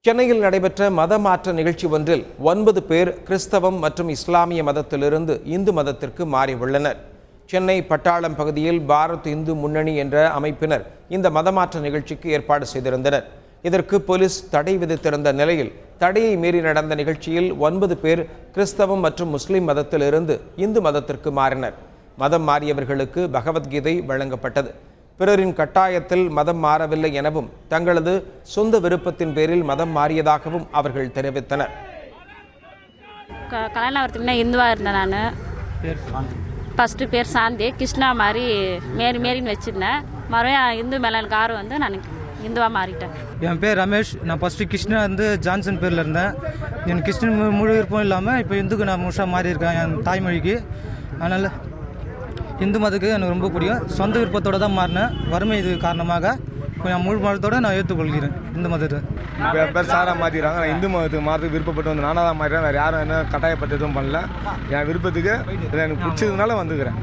சென்னையில் நடைபெற்ற மத மாற்ற நிகழ்ச்சி ஒன்றில் 9 பேர் கிறிஸ்தவம் மற்றும் இஸ்லாமிய மதத்திலிருந்து இந்து மதத்திற்கு மாறியுள்ளனர். சென்னை பட்டாளம் பகுதியில் பாரத் இந்து முன்னணி என்ற அமைப்பினர் இந்த மதமாற்ற நிகழ்ச்சிக்கு ஏற்பாடு செய்திருந்தனர். இதற்கு போலீஸ் தடை விதித்திருந்த நிலையில் தடையை மீறி நடந்த நிகழ்ச்சியில் 9 பேர் கிறிஸ்தவம் மற்றும் முஸ்லிம் மதத்திலிருந்து இந்து மதத்திற்கு மாறினர். மதம் மாறியவர்களுக்கு பகவத்கீதை வழங்கப்பட்டது. பிறரின் கட்டாயத்தில் மதம் மாறவில்லை எனவும் தங்களது சொந்த விருப்பத்தின் பேரில் மதம் மாறியதாகவும் அவர்கள் தெரிவித்தனர். கல்யாணம் ஆகிறதுக்கு முன்னே இந்துவாக இருந்தேன். நான் ஃபஸ்ட்டு பேர் சாந்தி, கிருஷ்ணா மாதிரி மேரின்னு வச்சுருந்தேன். மறுபடியும் இந்து மேலே எனக்கு ஆர்வம் வந்து நான் இந்துவாக மாறிட்டேன். என் பேர் ரமேஷ். நான் ஃபஸ்ட்டு கிருஷ்ணா வந்து ஜான்சன் பேரில் இருந்தேன். எனக்கு கிருஷ்ணன் முழு விருப்பம் இல்லாமல் இப்போ இந்துக்கு நான் முழுசாக மாறி இருக்கேன் என் தாய்மொழிக்கு. அதனால் இந்து மதத்துக்கு எனக்கு ரொம்ப பிடிக்கும். சொந்த விருப்பத்தோடு தான் மாறினேன். வறுமை இது காரணமாக நான் முழு மதத்தோடு நான் ஏற்றுக்கொள்கிறேன் இந்து மதத்தை. என் பேர் சாரா மாற்றிடுறாங்க. நான் இந்து மதத்துக்கு மாறதுக்கு விருப்பப்பட்டு வந்து நானாக தான் மாறிடுறேன். வேறு யாரும் என்ன கட்டாயப்பட்டு எதுவும் பண்ணல. என் விருப்பத்துக்கு எனக்கு பிடிச்சதுனால வந்துக்கிறேன்.